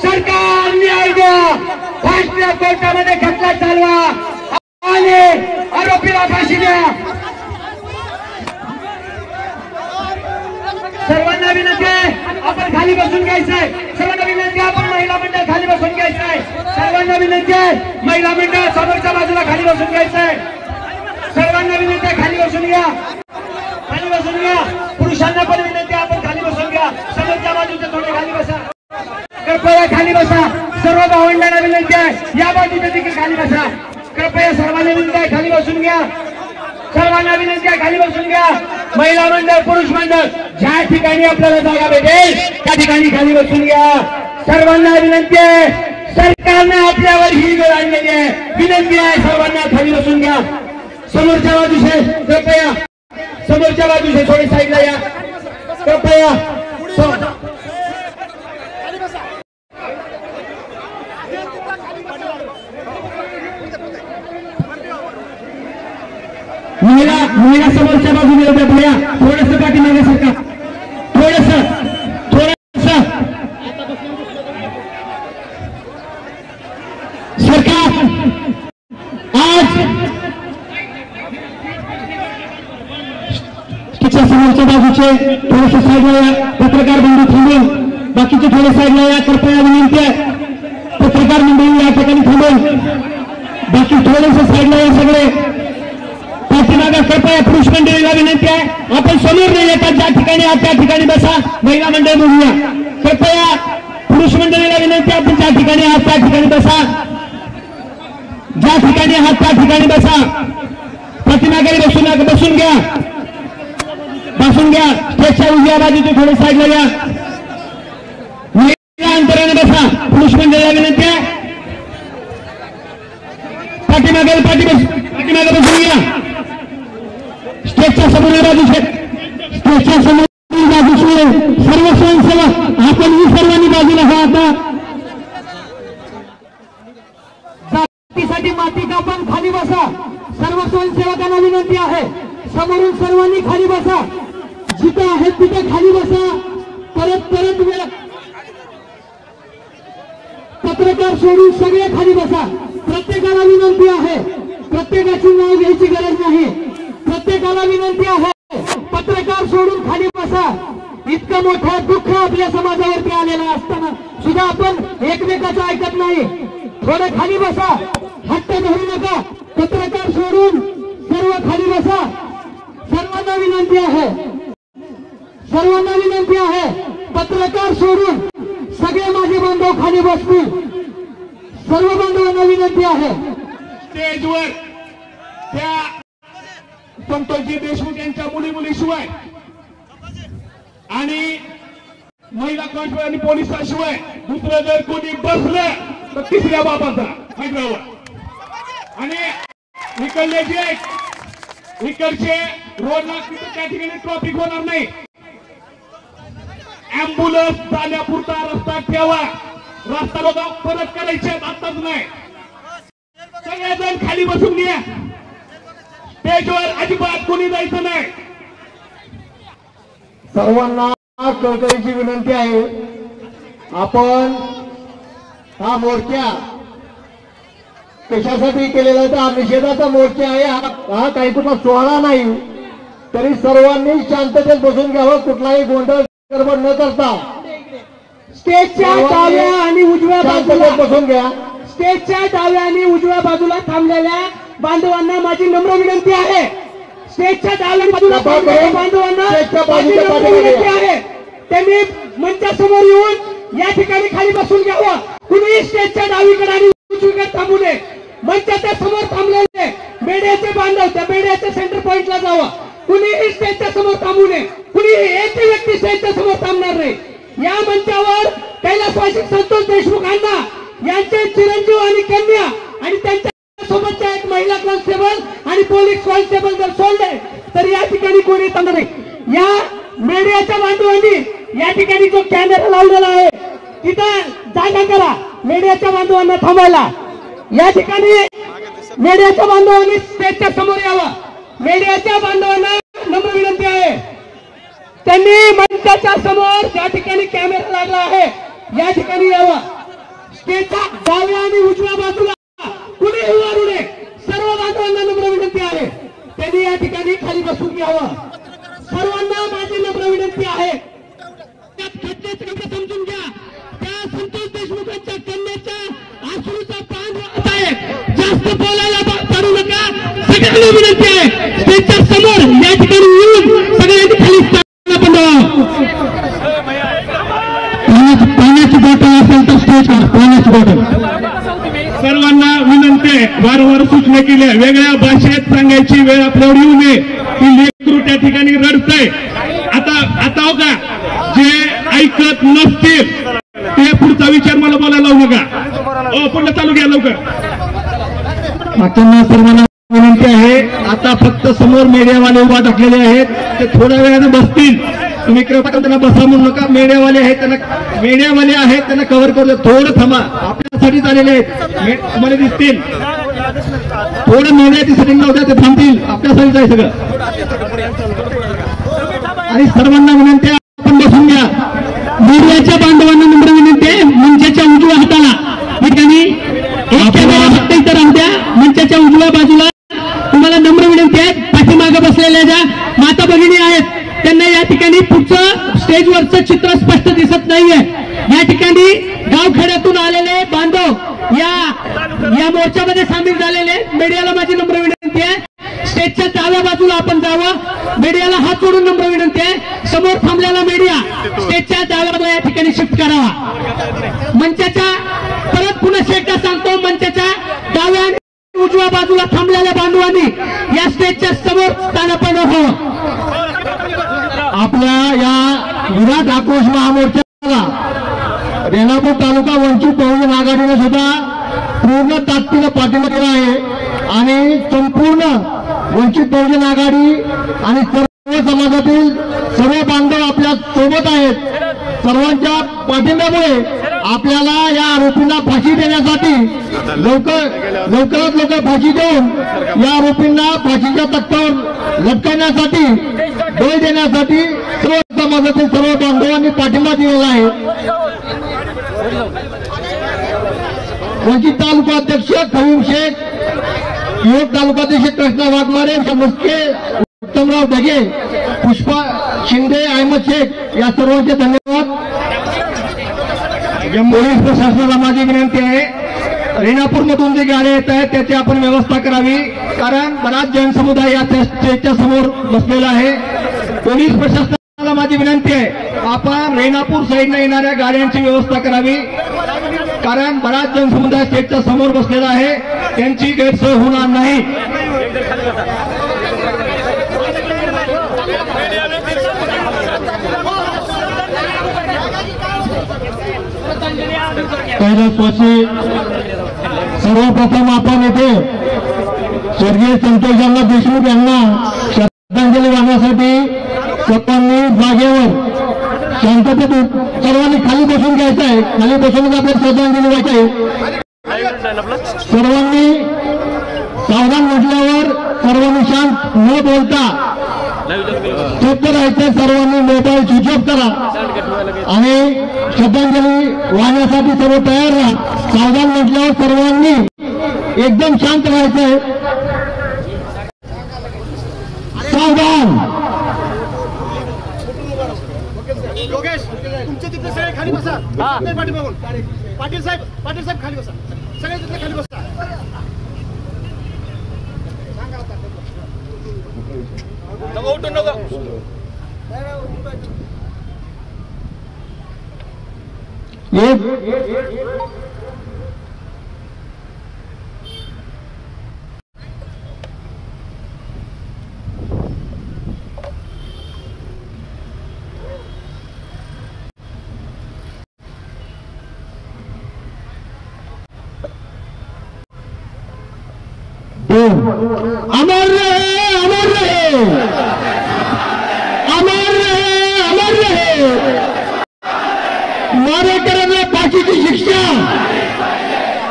सरकार न्याय द्या, फासल्या कोर्टामध्ये खटला चालवा आणि आरोपीला फाशी द्या। सर्वांना विनंती आहे आपण खाली बसून घ्यायचंय, सर्वांना विनंती आहे आपण महिला मंडळ खाली बसून घ्यायचंय, सर्वांना विनंती आहे महिला मंडळ समोरच्या बाजूला खाली बसून घ्यायचंय, सर्वांना विनंती आहे खाली बसून घ्या, खाली बसून घ्या। पुरुषांना पण विनंती आहे आपण खाली बसून घ्या, समोरच्या बाजूचे थोडे खाली बसा, कृपया खाली बसा। सर्व भावंडांना विनंती आहे या बाजूचे देखील खाली बसा, कृपया सर्वांना विनंती आहे खाली बसून घ्या, सर्वांना विनंती आहे खाली बसून घ्या। महिला मंडळ पुरुष मंडळ ज्या ठिकाणी आपल्याला जागा भेटेल त्या ठिकाणी खाली बसून घ्या। सर्वांना विनंती आहे, सरकारने आपल्यावर ही वेळ आणलेली आहे, विनंती आहे सर्वांना खाली बसून घ्या। समोरच्या बाजूचे कृपया, समोरच्या बाजूचे थोडी साईडला या कृपया। महिला समोरच्या बाजूने होत्या भैया, थोडंसं पाठीमागे सरका, थोडंसं सरकार। आज तिच्या समोरच्या बाजूचे थोडेसे साईडला या, पत्रकार बंधू थांबून बाकीचे थोडे साईडला या, कृपया विनंती आहे पत्रकार मंडळी या ठिकाणी थांबून बाकी थोडेसे साईडला या सगळे पाठीमागे। कृपया पुरुष मंडळीला विनंती आहे आपण समोर नाही येतात, ज्या ठिकाणी आहात त्या ठिकाणी बसा। महिला मंडळ बोलूया, कृपया पुरुष मंडळीला विनंती आहे आपण ज्या ठिकाणी आहात त्या ठिकाणी बसा, ज्या ठिकाणी आहात त्या ठिकाणी बसा। पाठीमागे बसून घ्या, बसून घ्या। स्टेजच्या उजव्या बाजूचे थोडे साईडला या, महिला अंतराने बसा। पुरुष मंडळीला विनंती आहे पाठीमागे बसून घ्या। स्टेजच्या समोरील बाजूचे, स्टेजच्या समोरील बाजूचे सर्व स्वयंसेवक आपण सर्वांनी बाजूला हा आता जातीसाठी माती कापून खाली बसा। सर्व स्वयंसेवकांना विनंती आहे समोरून सर्वांनी खाली बसा, जिथे आहे तिथे खाली बसा। परत वेळ पत्रकार सोडून सगळे खाली बसा। प्रत्येकाला विनंती आहे, प्रत्येकाची नाव घ्यायची गरज नाही, प्रत्येकाला विनंती आहे पत्रकार सोडून खाली बसा। इतकं मोठं दुःख आपल्या समाजावरती आलेलं असताना सुद्धा आपण एकमेकाचं ऐकत नाही, थोडं खाली बसा, हट्ट धरू नका। पत्रकार सोडून सर्व खाली बसा। सर्वांना विनंती आहे, सर्वांना विनंती आहे पत्रकार सोडून सगळे माझे बांधव खाली बसतील। सर्व बांधवांना विनंती आहे। स्टेजवर त्या संतोषजी देशमुख यांच्या मुलीशिवाय आणि महिला कॉन्स्टेबल आणि पोलिसांशिवाय दुसरं जर कोणी बसलं तर तिसऱ्या बाबाचा हैदराबाद आणि इकडचे रोडला त्या ठिकाणी ट्रॉफिक होणार नाही। अँब्युलन्स जाण्यापुरता रस्ता ठेवा, रस्ता बघा परत करायचे आताच नाही। सगळेजण खाली बसून घ्या, स्टेजवर अजिबात कोणी जायचं नाही। सर्वांना कळकळीची विनंती आहे, आपण हा मोर्चा कशासाठी केलेला आहे? हा निषेधाचा मोर्चा आहे, हा काही कुठला सोहळा नाही। तरी सर्वांनी शांततेत बसून घ्यावं, कुठलाही गोंधळ गडबड न करता। स्टेजच्या डाव्या आणि उजव्या बाजूला बसून घ्या, स्टेजच्या डाव्या आणि उजव्या बाजूला थांबलेल्या बांधवांना माझी नम्र विनंती आहे। स्टेजच्या डाव्या बाजूला थांबलेल्या बांधवांना विनंती आहे त्यांनी मंचासमोर येऊन या ठिकाणी खाली बसून घ्यावं। कुणीही स्टेजच्या डावीकडे आणि उजवीकडे थांबू नये। मंचाच्या समोर थांबलेले मेड्याचे बांधव त्या मेड्याच्या सेंटर पॉइंटला जावं। कुणीही स्टेजच्या समोर थांबू नये, कुणीही एकही व्यक्ती स्टेजच्या समोर थांबणार नाही। या मंचावर कैलासवासी संतोष देशमुख अण्णा यांचे चिरंजीव आणि कन्या आणि त्यांच्या सोबतच्या एक महिला कॉन्स्टेबल आणि पोलीस कॉन्स्टेबल जर सोडले तर या ठिकाणी कोणी थांबणार नाही। या मीडियाच्या बांधवांनी या ठिकाणी जो कॅमेरा लावलेला आहे तिथं जागा करा, मीडियाच्या बांधवांना थांबायला। या ठिकाणी मीडियाच्या बांधवांनी स्टेजच्या समोर यावं। मीडियाच्या बांधवांना नम्र विनंती आहे, त्यांनी मंचाच्या समोर ज्या ठिकाणी कॅमेरा लागला आहे या ठिकाणी यावं। स्टेजच्या डाव्या आणि उजव्या बाजूला कुणी उभारू नये. सर्व बांधवांना नम्र विनंती आहे त्यांनी या ठिकाणी खाली बसून घ्यावं. सर्वांना माझी नम्र विनंती आहे. समजून घ्या त्या संतोष देशमुखांच्या कन्याच्या आश्रूचा पान वाहत आहे. जास्त बोलायला पाडू नका. सगळ्यांना विनंती आहे स्टेजच्या समोर या ठिकाणी येऊन सगळ्यांनी खाली स्थान बनवा. पाण्याची बॉटल असेल तर स्टेजवर पाण्याची बॉटल. सर्वांना विनंती आहे, वारंवार सूचना केल्या, वेगळ्या भाषेत सांगायची वेळ आपल्यावर येऊ नये. ती लेकरू त्या ठिकाणी रडतंय. आता हो का जे ऐकत नसतील ते पुढचा विचार मला बोलायला लावू नका. पुढलं चालू घ्या लवकर. बाकींना सर्वांना विनंती आहे आता फक्त समोर मीडियावाले उभा टाकलेले आहेत ते थोड्या वेळाने बसतील. तुम्ही कृपा करून त्यांना बसा म्हणू नका. मीडियावाले आहेत त्यांना कव्हर करू द्या. थोडं थांबा. आपल्यासाठी आलेले आहेत तुम्हाला दिसतील. थोडं मीडियाची सेटिंग लावू द्या ते थांबतील. आपल्यासाठीच आहे सगळं. आणि सर्वांना विनंती आहे आपण बसून घ्या. मीडियाच्या बांधवांना नम्र विनंती आहे मंचाच्या उजव्या हाताला ठिकाणी एक कॅमेरा फक्त इथं राहू द्या. मंचाच्या उजव्या बाजूला तुम्हाला नम्र विनंती आहे. पाठीमागे बसलेल्या ज्या माता भगिनी आहेत त्यांना या ठिकाणी पुढचं स्टेजवरचं चित्र स्पष्ट दिसत नाहीये. या ठिकाणी गावखेड्यातून आलेले बांधव या मोर्चामध्ये सामील झालेले. मीडियाला माझी नम्र विनंती आहे स्टेजच्या डाव्या बाजूला आपण जावं. मीडियाला हात जोडून नम्र विनंती आहे समोर थांबलेला मीडिया स्टेजच्या डाव्या बाजूला या ठिकाणी शिफ्ट करावा. मंचाच्या परत पुन्हा एकदा सांगतो मंचाच्या डाव्या आणि उजव्या बाजूला थांबलेल्या बांधवांनी या स्टेजच्या समोर स्थानापन्न व्हावं. आपल्या या विराट आक्रोश महामोर्चाला रेणापूर तालुका वंचित बहुजन आघाडीने सुद्धा पूर्ण ताकदीने पाठिंबा दिला आहे. आणि संपूर्ण वंचित बहुजन आघाडी आणि सर्व समाजातील सर्व बांधव आपल्या सोबत आहेत. सर्वांच्या पाठिंब्यामुळे आपल्याला या आरोपींना फाशी देण्यासाठी लवकरात लवकर फाशी देऊन या आरोपींना फाशीच्या तख्तावर लटकवण्यासाठी बळी देण्यासाठी सर्व समाजातील सर्व बांधवांनी पाठिंबा दिलेला आहे. वंचित तालुका अध्यक्ष खलीम शेख, युवक तालुकाध्यक्ष कृष्णा वाघमारे, मुस्के, उत्तमराव ढगे, पुष्पा शिंदे, अहमद शेख या सर्वांचे धन्यवाद. पोलीस प्रशासनाला माझी विनंती आहे रेणापूरमधून जे गाड्या येत आहेत त्याची आपण व्यवस्था करावी. कारण बराच जनसमुदाय या स्टेजच्या समोर बसलेला आहे. पोलीस प्रशासनाला माझी विनंती आहे आपण रेणापूर साईडने येणाऱ्या गाड्यांची व्यवस्था करावी. कारण बराच जनसमुदाय स्टेजच्या समोर बसलेला आहे. त्यांची गैरसोय होणार नाही. कैलासवासी सर्वप्रथम आपण येथे स्वर्गीय संतोषांना देशमुख यांना श्रद्धांजली वाहण्यासाठी सर्वांनी जागेवर शांततेत सर्वांनी खाली बसून घ्यायचं आहे. खाली बसूनच आपल्याला श्रद्धांजली व्हायची आहे. सर्वांनी सावधान म्हटल्यावर सर्वांनी शांत न बोलता चुप राहायचं. सर्वांनी मोबाईल स्विच ऑफ करा आणि श्रद्धांजली वाहण्यासाठी सर्व तयार राहा. सावधान म्हटल्यावर सर्वांनी एकदम शांत राहायचंय. सावधान. योगेश तुमचे तिथे सगळे खाली बसा. पाठीमागून पाटील साहेब खाली बसा. सगळे तिथे खाली बसा. उठून नको. अमर रहे, अमर रहे, अमर रहे, अमर रहे. मारेकऱ्यांना फाशीची शिक्षा,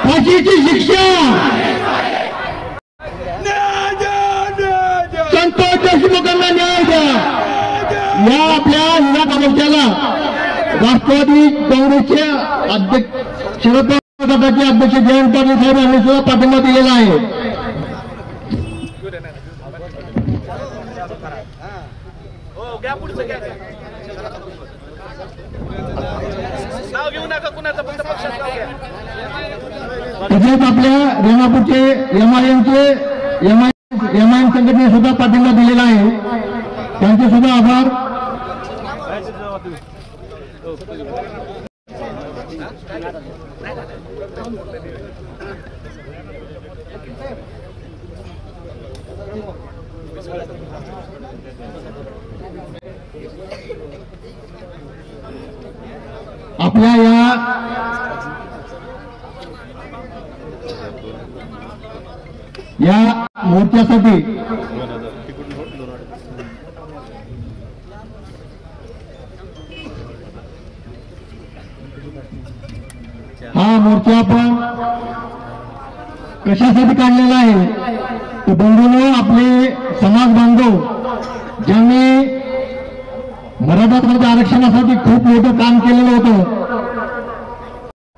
फाशीची शिक्षा. संतोष देशमुखांना न्याय द्या. या आपल्या युवा मोर्चाला राष्ट्रवादी काँग्रेसचे अध्यक्ष शरद गटाचे अध्यक्ष जयंत पाटील साहेब यांनी सुद्धा पाठिंबा दिलेला आहे. तसेच आपल्या रेणापूरचे एमआयएम संघटनेने सुद्धा पाठिंबा दिलेला आहे. त्यांचे सुद्धा आभार. आपल्या या मोर्चासाठी हा मोर्चा आपण कशासाठी काढलेला आहे तर बंधूंनो, आपले समाज बांधव ज्यांनी मराठा समाज आरक्षणासाठी खूप मोठं काम केलेलं होतं,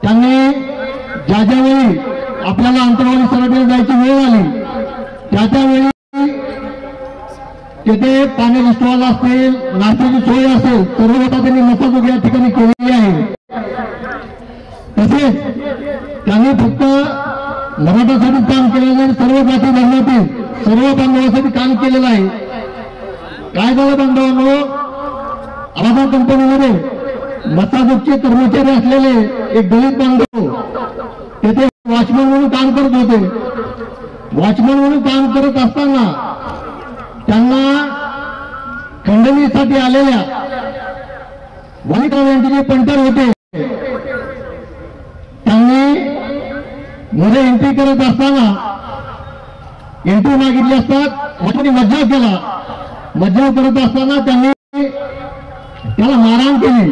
त्यांनी ज्या ज्यावेळी आपल्याला अंतरावली सराटीला जायची वेळ आली त्यावेळी तेथे पाण्याची स्टॉल असतील, नाश्त्याची सोय असेल, सर्व लोक त्यांनी मसाजोग या ठिकाणी केलेली आहे. तसेच त्यांनी फक्त मराठासाठी काम केलेलं नाही, सर्व जाती धर्मातील सर्व बांधवांसाठी काम केलेलं आहे. काय झालं बांधवांनो, आधार कंपनीमध्ये मसाजोगचे कर्मचारी असलेले एक दलित बांधव तेथे वॉचमन म्हणून काम करत होते. वॉचमन म्हणून काम करत असताना त्यांना खंडणीसाठी आलेल्या वनिता यांचे जे पंटर होते त्यांनी मध्ये एंट्री करत असताना एंट्री मागितली असतात, वॉचमनने मज्जाव केला. मज्जाव करत असताना त्यांनी त्याला मारहाण केली.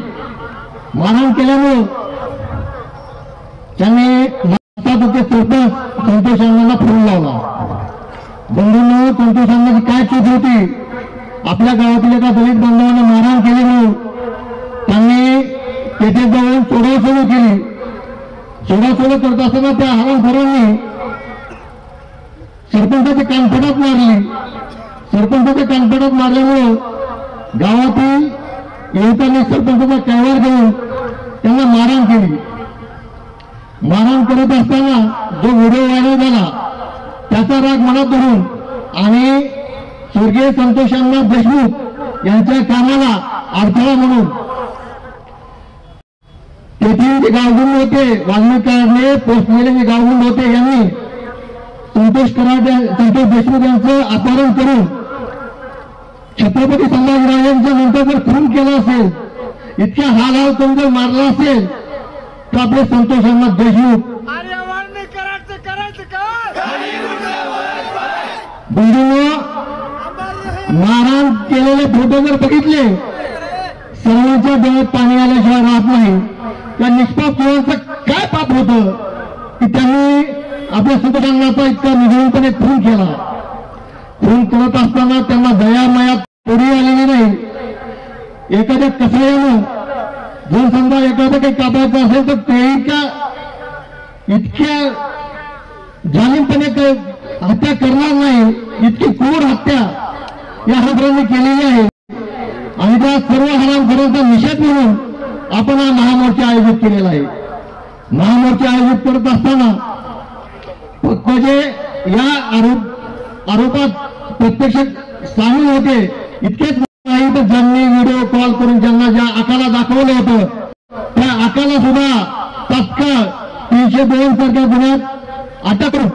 मारहाण केल्यामुळे त्यांनी सरपंच संतोष अण्णांना फोन लावला. बंधूंनो, संतोष अण्णाची काय चूक होती, आपल्या गावातील एका दलित बांधवांना मारहाण केली म्हणून त्यांनी तेथे जाऊन सोडासोड केली. सोडासोड करत असताना त्या हरामखोरांनी सरपंचाच्या कानफटात मारली. सरपंचाच्या कानफटात मारल्यामुळे गावातील युवकांनी सरपंचाचा कैवार घेऊन त्यांना मारहाण केली. मारहाण करत असताना जो व्हिडिओ व्हायरल झाला त्याचा राग मनात धरून आणि स्वर्गीय संतोष अण्णा देशमुख यांच्या कामाला अडथळा म्हणून तेथील जे गावगुंड होते, वाल्मिकांनी पोचलेले जे गावगुंड होते, यांनी संतोष देशमुख यांचं अपहरण करून छत्रपती संभाजीराजांच्या नंतर जर खून केला असेल, इतक्या हाल करून जर मारला असेल तर आपले संतोष अण्णा देशमुख बंधूंनो, मारहाण केलेले फोटो जर बघितले सर्वांच्या डोळ्यात पाणी आल्याशिवाय राहत नाही. त्या निष्पाप जीवांचं काय पाप होतं की त्यांनी आपल्या संतोष अण्णाचा इतका निर्घृणपणे खून केला. खून करत असताना त्यांना दयामयात थोडी आलेली नाही. एखाद्या कसायानं जर समजा एखादं काही कापायचं असेल तर तेही का इतक्या जाणीवपणे हत्या करणार नाही, इतकी क्रूर हत्या या हरामखोरांनी केलेली आहे. आणि त्या सर्व हरामखोरांचा निषेध म्हणून आपण हा महामोर्चा आयोजित केलेला आहे. महामोर्चा आयोजित करत असताना म्हणजे या आरोपात प्रत्यक्ष सामील होते इतकेच नाही तर ज्यांनी व्हिडिओ कॉल करून ज्यांना ज्या आकाला दाखवलं होतं त्या आकाला सुद्धा तत्काळ 302 सारख्या गुन्ह्यात अटक करून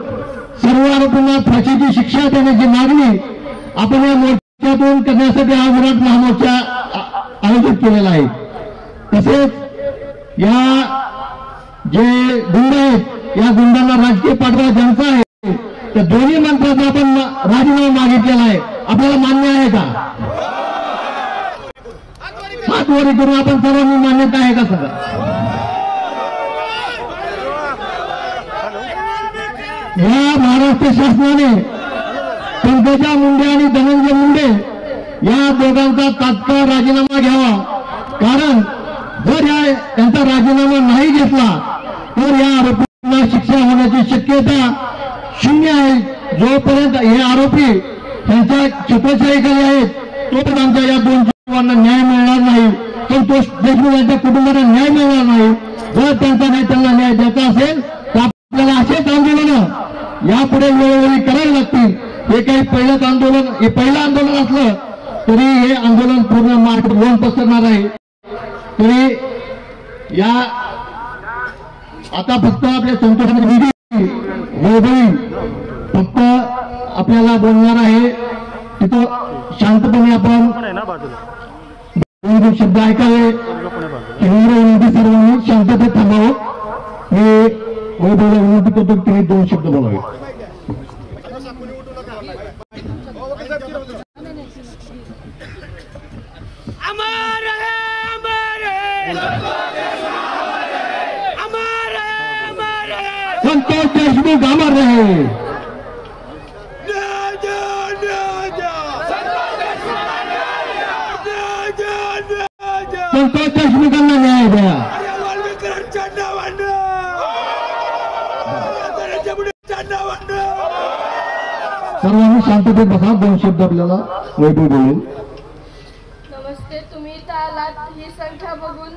सर्व आरोपींना फाशीची शिक्षा देण्याची मागणी आपण या मोर्चातून करण्यासाठी हा विराट महामोर्चा आयोजित केलेला आहे. तसेच या जे गुंड आहेत या गुंडांना राजकीय पाठबळ ज्यांचा आहे त्या दोन्ही मंत्र्यांचा आपण राजीनामा मागितलेला आहे. आपल्याला मान्य आहे का? हातवरी करून आपण सर्वांनी मान्यता आहे का? सगळं या महाराष्ट्र शासनाने पंकजा मुंडे आणि धनंजय मुंडे या दोघांचा तात्काळ राजीनामा घ्यावा. कारण जर यांचा राजीनामा नाही घेतला तर या आरोपी शिक्षा होण्याची शक्यता शून्य आहे. जोपर्यंत हे आरोपी त्यांच्या छत्रछायेखाली आहेत तोपर्यंत आमच्या या 2 जीवांना न्याय मिळणार नाही. संतोष देशमुख यांच्या कुटुंबाला न्याय मिळणार नाही. जर त्यांचा त्यांना न्याय द्यायचा असेल तर आपल्याला असेच आंदोलन यापुढे वेळोवेळी करावे लागतील. हे काही पहिलंच आंदोलन, हे पहिलं आंदोलन असलं तरी हे आंदोलन पूर्ण महाराष्ट्रात पसरणार आहे. तरी या आता फक्त आपल्या संतोष वैभवी फक्त आपल्याला बोलणार आहे. तिथं शांतपणे आपण 2 शब्द ऐकावे. विनंती सर्वांनी शांततेत थांबावं. मी वैभवला विनंती करतो की तिने 2 शब्द बोलावे. संतोष देशमुख अमर रहे. संतोष देशमुखांना न्याय द्या. सर्वांनी शांततेत बसा. 2 शब्द आपल्याला वैभव बोलून. नमस्ते. तुम्ही इथं आलात ही संख्या बघून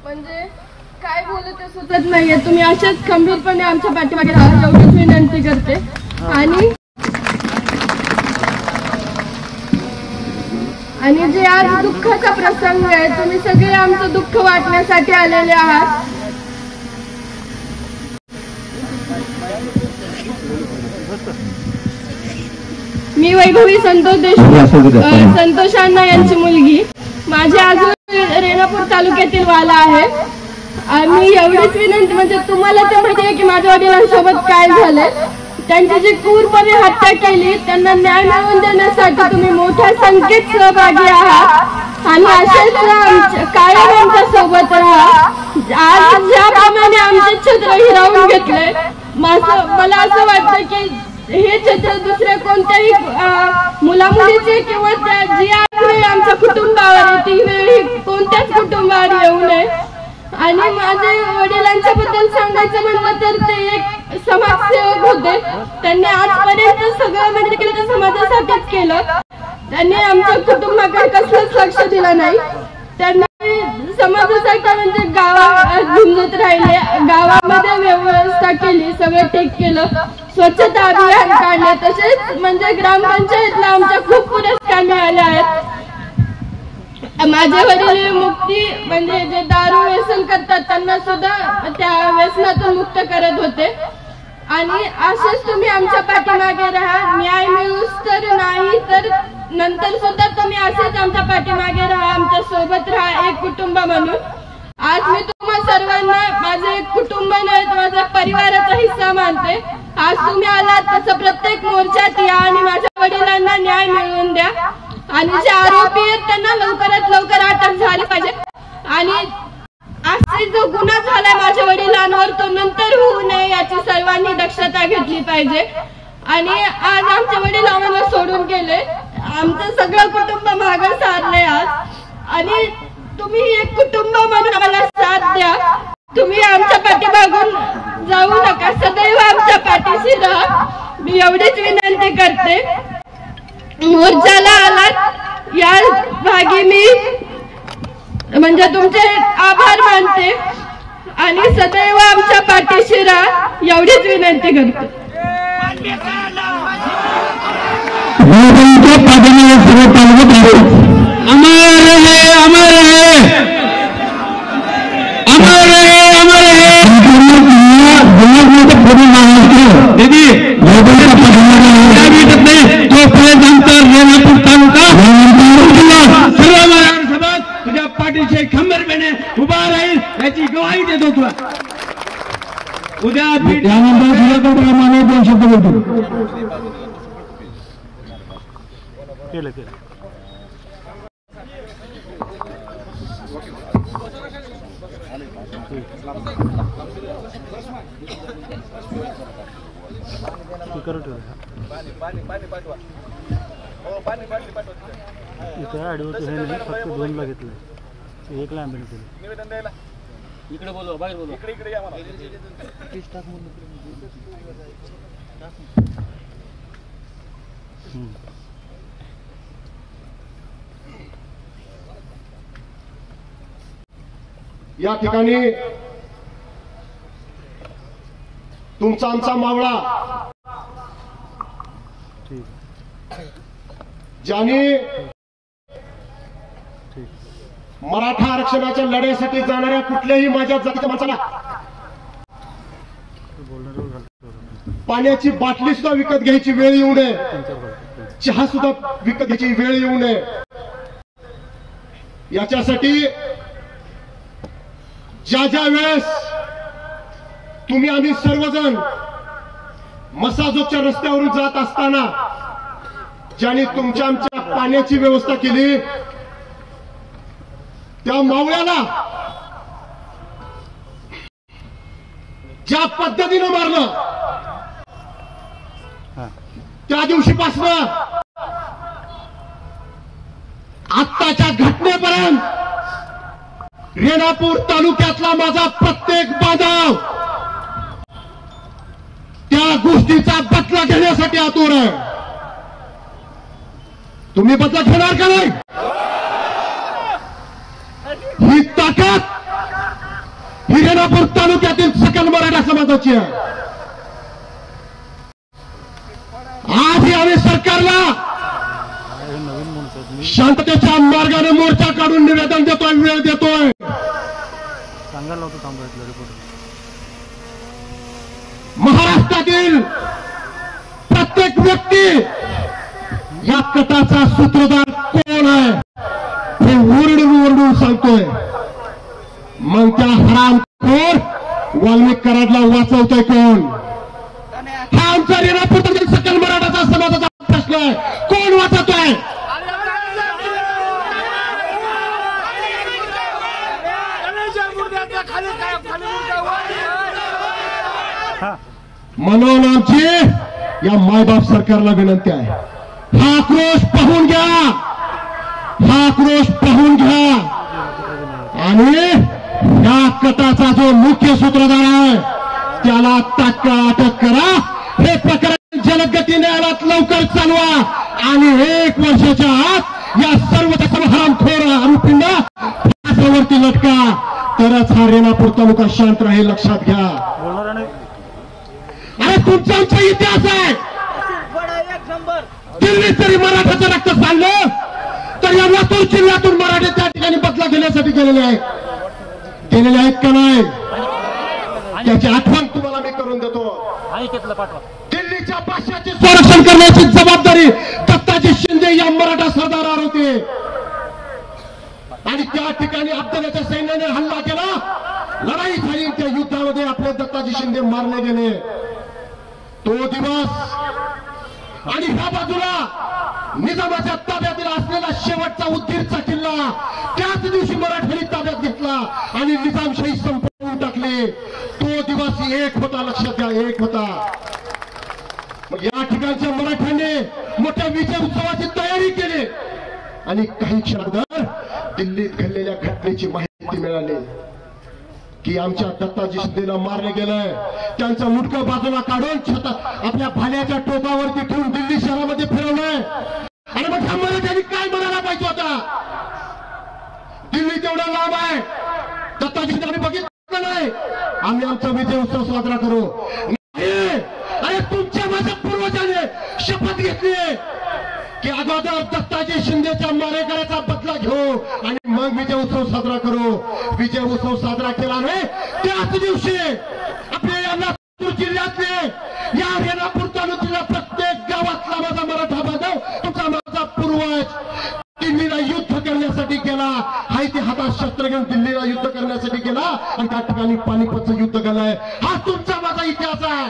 म्हणजे काय बोलत ते सुचत नाहीये. तुम्ही अशाच खंबीरपणे आमच्या पाठीमागे राहा एवढीच विनंती करते. आणि जे आज दुःखाचा प्रसंग आहे तुम्ही सगळे आमचं दुःख वाटण्यासाठी आलेले आहात. मी वैभवी संतोष देशमुख संतोष अण्णा यांची मुलगी. माझे आजोबा रेणापूर तालुक्यातील वाला आहे. मी एवढीच विनंती म्हणजे तुम्हाला ते माहिती आहे की माझ्या वडिलांसोबत काय झालंय. त्यांची जी क्रूरपणे हत्या केली त्यांना न्याय मिळवून देण्यासाठी तुम्ही मोठ्या संख्येत सहभागी आहात आणि असेच कायम आमच्या सोबत राहा. आज ज्याप्रमाणे आमचे छत्र हिरावून घेतले मला असं वाटतं की हे छत्र दुसऱ्या कोणत्याही मुलामुलीचे किंवा जी वेळ आमच्या कुटुंबावर ती वेळ कोणत्याच कुटुंबावर येऊ नये. आणि माझ्या वडिलांच्या बद्दल सांगायचं म्हणलं तर ते एक समाजसेवक होते. त्यांनी आजपर्यंत सगळं म्हणजे केलं ते समाजासाठीच केलं. त्यांनी आमच्या कुटुंबाकडे कसलंच लक्ष दिलं नाही. त्यांनी समाजासाठी म्हणजे गावात झुंजत राहिले. गावामध्ये व्यवस्था केली, सगळं ठीक केलं, स्वच्छता अभियान काढले. तसेच म्हणजे ग्रामपंचायतला आमच्या खूप पुरस्कार मिळाले आहेत. माझे वडील मुक्ती म्हणजे जे दारू व्यसन करतात त्यांना सुद्धा त्या व्यसनातून मुक्त करत होते. आणि असेच तुम्ही आमच्या पाठीमागे राहा. न्याय मिळूच तर नाही तर नंतर सुद्धा तुम्ही असेच आमच्या पाठीमागे राहा, आमच्या सोबत राहा एक कुटुंब म्हणून. आज मी तुम्हा सर्वांना माझे एक कुटुंब नाही माझ्या परिवाराचा हिस्सा मानते. आज तुम्ही आलात तसं प्रत्येक मोर्चात या आणि माझ्या वडिलांना न्याय मिळवून द्या. आणि जे आरोपी आहेत त्यांना लवकरात लवकर अटक झाली पाहिजे. आणि असे जो गुन्हा झालाय माझ्या वडिलांवर तो नंतर होऊ नये याची सर्वांनी दक्षता घेतली पाहिजे. आणि आज आमचे वडील आम्हाला सोडून गेले. आमचं सगळं कुटुंब मागं सारलंय आज. आणि तुम्ही एक कुटुंब म्हणून आम्हाला साथ द्या. तुम्ही आमच्या पाठीमागून जाऊ नका. सदैव आमच्या पाठीशी राहा. मी एवढीच विनंती करते. मोर्चाला आलात या भागी मी म्हणजे तुमचे आभार मानते आणि सदैव आमच्या पाठीशी राहा एवढीच विनंती करते. तुझ्या पाठीशी खंबीरपणे उभा राहील याची ग्वाही देतो तुला. उद्या त्यानंतर 2 शब्द बोलतो. केलं इथे आडवत हे नाही फक्त 2 ला घेतलं 1 ला आंबेड केलं. इकडे बोलवा बाहेर बोलवा. इकडे या मला. या ठिकाणी तुमचा आमचा मावळा ज्यांनी मराठा आरक्षणाच्या लढ्यासाठी जाणाऱ्या कुठल्याही माझ्या जातीच्या माणसाला पाण्याची बाटली सुद्धा विकत घ्यायची वेळ येऊ नये, चहा सुद्धा विकत घ्यायची वेळ येऊ नये, याच्यासाठी ज्या ज्या वेळेस तुम्ही आम्ही सर्वजण मसाजोगच्या रस्त्यावरून जात असताना ज्यांनी तुमच्या आमच्या पाण्याची व्यवस्था केली, त्या मावळ्याला ज्या पद्धतीनं मारलं, त्या दिवशीपासून आत्ताच्या घटनेपर्यंत रेणापूर तालुक्यातला माझा प्रत्येक बांधव त्या गोष्टीचा बदला घेण्यासाठी आतुर आहे. तुम्ही बदला घेणार का नाही? ही ताकद ही रेणापूर तालुक्यातील सकल मराठा समाजाची आहे. आज ही आम्ही सरकारला शांततेच्या मार्गाने मोर्चा काढून निवेदन देतोय, वेळ देतोय. महाराष्ट्रातील प्रत्येक व्यक्ती या कथाचा सूत्रधार कोण आहे हे ओरडून ओरडून सांगतोय. मग त्या हरामखोर वाल्मिक कराडला वाचवतोय कोण? हा आमचा रेणापूर सकल मराठाचा समाजाचा प्रश्न आहे. कोण वाचवतोय? म्हणून आमची या मायबाप सरकारला विनंती आहे, हा आक्रोश पाहून घ्या, हा आक्रोश पाहून घ्या आणि या कथाचा जो मुख्य सूत्रधार आहे त्याला तात्काळ अटक करा. हे प्रकरण जलदगती न्यायालयात लवकर चालवा आणि 1 वर्षाच्या आत या सर्व हरामखोर आरोपींना फासावरती लटका, तरच हा रेणापूर तालुका शांत राहील. लक्षात घ्या. अरे तुमचा आमचा इतिहास आहे. दिल्लीत तरी मराठाचं रक्त चाललं तर या लातूर जिल्ह्यातून मराठे त्या ठिकाणी बदला घेण्यासाठी गेलेले आहेत का नाही? त्याची आठवण तुम्हाला मी करून देतो. दिल्लीच्या भाषाचे संरक्षण करण्याची जबाबदारी दत्ताजी शिंदे या मराठा सरदारावर होती आणि त्या ठिकाणी अफगाणच्या सैन्याने हल्ला केला, लढाई झाली. त्या युद्धामध्ये आपले दत्ताजी शिंदे मारले गेले. तो दिवस आणि ह्या बाजूला निजामाच्या ताब्यातील असलेला शेवटचा उदगीरचा किल्ला त्याच दिवशी मराठ्यांनी ताब्यात घेतला आणि निजामशाही संपवून टाकली. तो दिवस एक होता. लक्षात घ्या, एक होता. मग या ठिकाणच्या मराठ्यांनी मोठ्या विजय उत्सवाची तयारी केली आणि काही क्षणानंतर दिल्लीत घडलेल्या घटनेची माहिती मिळाली की आमच्या दत्ताजी शिंदेला मारले गेलंय. त्यांचं मुंडकं बाजूला काढून आपल्या भाल्याच्या टोकावरती ठेवून दिल्ली शहरामध्ये फिरवलंय. आणि मग ह्या मराठ्यांनी काय म्हणायला पाहिजे होता? दिल्ली तेवढा लांब आहे, दत्ताजी शिंदे आम्ही बघितलं नाही, आम्ही आमचा विजय उत्सव साजरा करू. अरे तुमच्या माझ्या पूर्वजाने शपथ घेतली की अगोदर दत्ताजी शिंदेच्या मारेकऱ्याचा बदला घेऊ आणि मग विजय उत्सव साजरा करू. विजय उत्सव साजरा केला नाही त्याच दिवशी आपल्या या लातूर जिल्ह्यातले या रेणापूर तालुक्यातल्या प्रत्येक गावातला माझा मराठा बांधव, तुमचा माझा पूर्वज दिल्लीला युद्ध करण्यासाठी गेला. हाय ते हातात शस्त्र घेऊन दिल्लीला युद्ध करण्यासाठी गेला आणि त्या ठिकाणी पानिपतचं युद्ध केलंय. हा तुमचा माझा इतिहास आहे,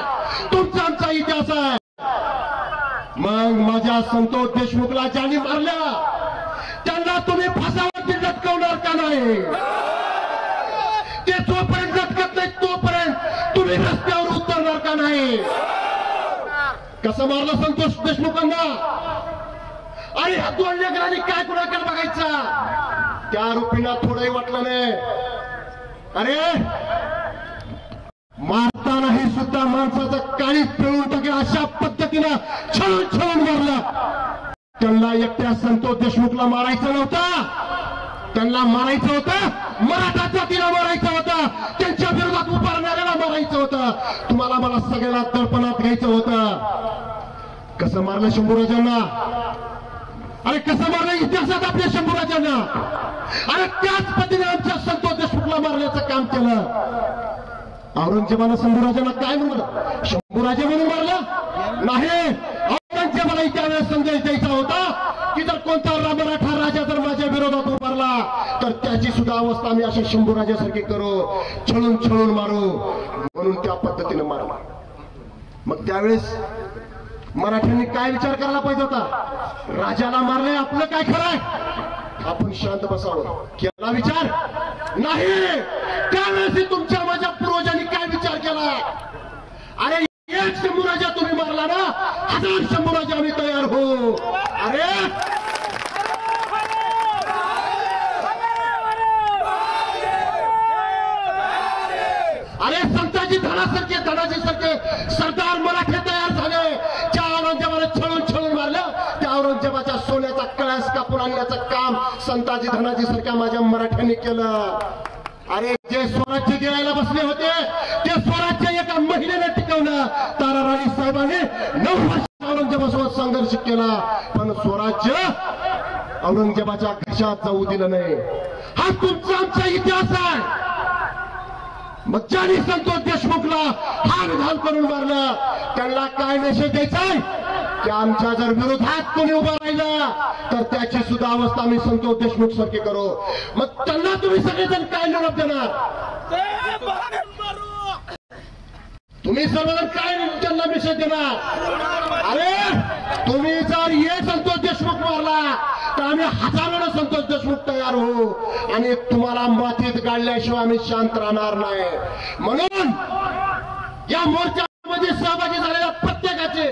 तुमचा आमचा इतिहास आहे. मग माझ्या संतोष देशमुखला ज्यांनी मारल्या त्यांना तुम्ही फासावरती लटकवणार का नाही? ते जोपर्यंत लटकत नाही तोपर्यंत तुम्ही रस्त्यावर उतरणार का नाही? कसं मारलं संतोष देशमुखांना? आणि ह्या 2 लेकरांनी काय कुणाकडे बघायचा? त्या आरोपींना थोडंही वाटलं नाही. अरे मारतानाही सुद्धा माणसाचं काळीच पिळून टाकेल अशा पद्धतीनं छळून छळून मारलं. त्यांना एकट्या संतोष देशमुखला मारायचं नव्हतं, त्यांना मारायचं होतं मराठा जातीला मारायचं होतं, त्यांच्या विरोधात उभारणाऱ्याला मारायचं होतं. तुम्हाला मला सगळ्याला दडपणात घ्यायचं होतं. कसं मारलं शंभूराजांना? अरे कसं मारलं इतिहासात आपल्या शंभूराजांना? अरे त्याच पद्धतीने आमच्या संतोष देशमुखला मारण्याचं काम केलं. औरंगजेबानं शंभूराजांना काय म्हणलं? शंभूराजे म्हणून मारलं नाही. औरंगजेबाला त्यावेळेस संदेश द्यायचा होता की जर कोणता मराठा राजा जर माझ्या विरोधात उभारला तर त्याची सुद्धा अवस्था आम्ही अशा शंभूराजासारखी करू, छळून छळून मारू, म्हणून त्या पद्धतीने मारला. मग त्यावेळेस मराठ्यांनी काय विचार करायला पाहिजे होता? राजाला मारले, आपलं काय खरंय? आपण शांत बसावं. केला विचार? नाही. त्यावेळेस तुमच्या माझ्या पूर्वजांनी काय विचार केला? अरे एक शंभूराजा तुम्ही मारला ना, 1000 शंभूराजा आम्ही तयार हो. अरे संताजी धनासारखे सरदार मराठे तयार झाले. ज्या औरंगजेबाला छळून छळून मारलं त्या औरंगजेबाच्या सोन्याचा कळस कापून आणण्याचं काम संताजी धनाजी सारख्या माझ्या मराठ्यांनी केलं. अरे जे स्वराज्य गिळायला बसले होते ते स्वराज्य एका महिलेने टिकवलं. ताराराणी साहेबांनी 9 वर्ष औरंगजेबासोबत संघर्ष केला, पण स्वराज्य औरंगजेबाच्या घशात जाऊ दिलं नाही. हा तुमचा आमचा इतिहास आहे. मग ज्यांनी संतोष देशमुखला हा विधान करून मारलं त्यांना काय मेसेज द्यायचाय की आमच्या जर विरोधात कोणी उभा राहिला तर त्याची सुद्धा अवस्था आम्ही संतोष देशमुख सारखी करू. मग त्यांना तुम्ही सगळेजण काय निरोप देणार? तुम्ही सर्वजण काय त्यांना मेसेज देणार? अरे तुम्ही जर हे संतोष देशमुख मारला तर आम्ही हजारोनं संतोष देशमुख तयार होऊ आणि तुम्हाला मातीत गाडल्याशिवाय आम्ही शांत राहणार नाही. म्हणून या मोर्चामध्ये सहभागी झालेल्या प्रत्येकाचे,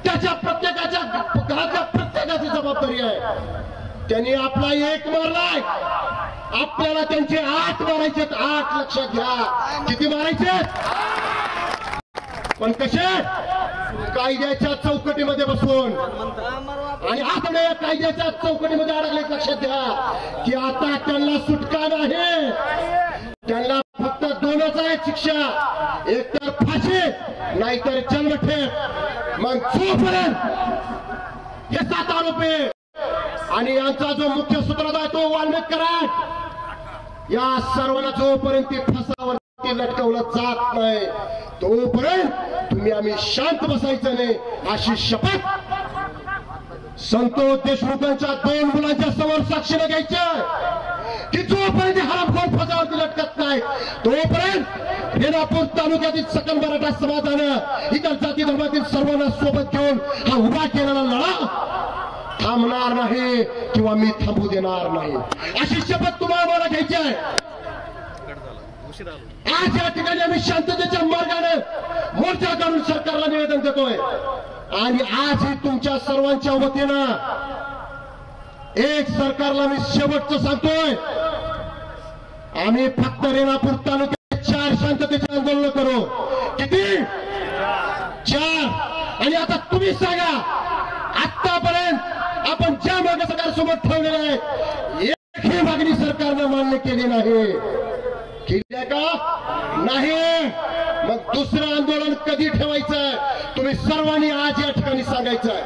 त्याच्या प्रत्येकाच्या घरातल्या प्रत्येकाची जबाबदारी आहे. त्यांनी आपला एक मारलाय, आपल्याला त्यांचे 8 मारायचे. 8 लक्षात घ्या. किती मारायचे? पण कसे? कायद्याच्या चौकटीमध्ये बसून. आणि आपण या कायद्याच्या चौकटीमध्ये अडकले. लक्षात घ्या की आता त्यांना सुटका नाही. त्यांना फक्त 2च आहे शिक्षा, एक तर फाशी नाहीतर जन्मठेप. मग जोपर्यंत हे 7 आरोपी आणि यांचा जो मुख्य सूत्रधार आहे तो वाल्मिक कराड, या सर्वांना जोपर्यंत फासावरती लटकवलं जात नाही तोपर्यंत तुम्ही आम्ही शांत बसायचं नाही, अशी शपथ संतोष देशमुखांच्या 2 मुलांच्या समोर साक्षीला घ्यायचं की जोपर्यंत हरामखोर फासावरती लटकत नाही तोपर्यंत रेणापूर तालुक्यातील सकल मराठा समाजानं इतर जाती धर्मातील सर्वांना सोबत घेऊन हा उभा केलेला लढा थांबणार नाही किंवा मी थांबू देणार नाही, अशी शपथ तुम्हाला मला घ्यायची आहे. आज या ठिकाणी आम्ही शांततेच्या मार्गाने मोर्चा काढून सरकारला निवेदन देतोय. आणि आजही तुमच्या सर्वांच्या वतीनं एक सरकारला मी शेवटचं सांगतोय, आम्ही फक्त रेणापूर तालुक्यात 4 शांततेचे आंदोलन करू. किती? 4. आणि आता तुम्ही सांगा, आतापर्यंत आपण ज्या मागण्या सरकारसोबत ठेवलेल्या आहेत एकही मागणी सरकारनं मान्य केली नाही. केली का? नाही. मग दुसरं आंदोलन कधी ठेवायचं तुम्ही सर्वांनी आज या ठिकाणी सांगायचं आहे.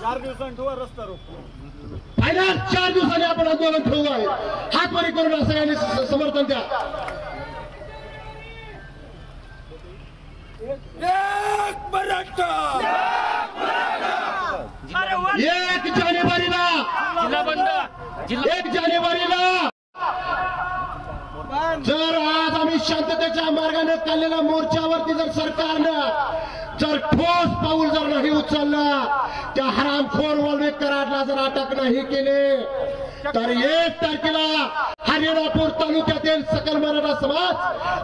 4 दिवसांनी ठेवा रस्ता रोको. फायनल 4 दिवसांनी आपण आंदोलन ठेवू आहे. हातवरी करून सगळ्यांनी समर्थन द्या. एक जानेवारीला 1 जानेवारीला जर आज आम्ही शांततेच्या मार्गाने चाललेल्या मोर्चावरती जर सरकारनं जर ठोस पाऊल जर नाही उचलला, त्या हरामखोर वाल्मिक कराडला जर अटक नाही केले तर 1 तारखेला रेणापूर तालुक्यातील सकल मराठा समाज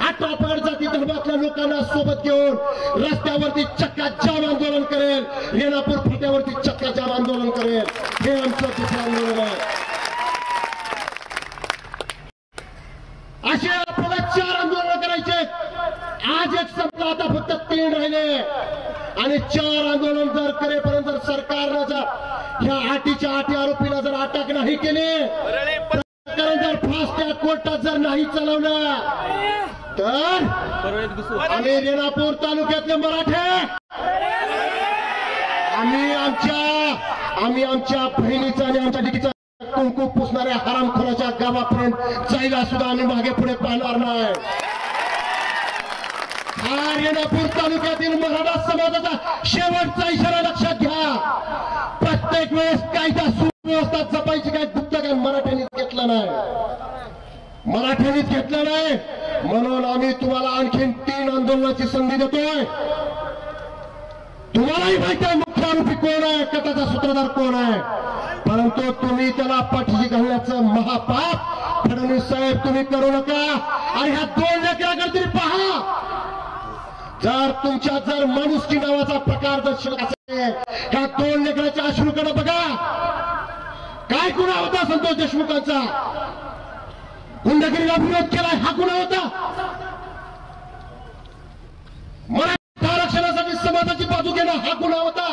18 पगड जाती धर्मातल्या लोकांना सोबत घेऊन रस्त्यावरती चक्का जाम आंदोलन करेल. रेणापूर फाट्यावरती चक्का जाम आंदोलन करेल. हे आमचं तिसरं आंदोलन आहे. असे आपल्याला 4 आंदोलन करायचे. आज एक संपला, आता फक्त 3 राहिले आणि 4 आंदोलन जर करेपर्यंत जर सरकारनं जर ह्या अटीच्या अटी आरोपीला जर अटक नाही केली, प्रकरण जर फास्ट ट्रॅक कोर्टात जर नाही चालवलं, तर आम्ही रेणापूर तालुक्यातले मराठे आम्ही आमच्या बहिणीचा आणि आमच्या डिकीचा कुंकू पुसणाऱ्या हरामखोराच्या गावापर्यंत जायला सुद्धा आम्ही मागे पुढे पाहणार नाही. हा रेणापूर तालुक्यातील मराठा समाजाचा शेवटचा इशारा लक्षात घ्या. प्रत्येक वेळेस कायदा सुव्यवस्था जपायची काय गुप्त काय मराठ्यांनीच घेतलं नाही, म्हणून आम्ही तुम्हाला आणखीन 3 आंदोलनाची संधी देतोय. तुम्हालाही माहिती आहे मुख्य आरोपी कोण आहे, कटाचा सूत्रधार कोण आहे, परंतु तुम्ही त्याला पाठीशी घालण्याचं महापाप फडणवीस साहेब तुम्ही करू नका. आणि ह्या 2 लेकराकडे तरी पहा, जर तुमच्यात जर माणुसकी नावाचा प्रकार जर शिल्लक असेल, ह्या 2 लेकराच्या अश्रूकडे बघा. काय गुन्हा होता संतोष देशमुखांचा? गुंडगिरीला विरोध केलाय, हा गुन्हा होता? मराठा आरक्षणासाठी समाजाची बाजू घेणं हा गुन्हा होता?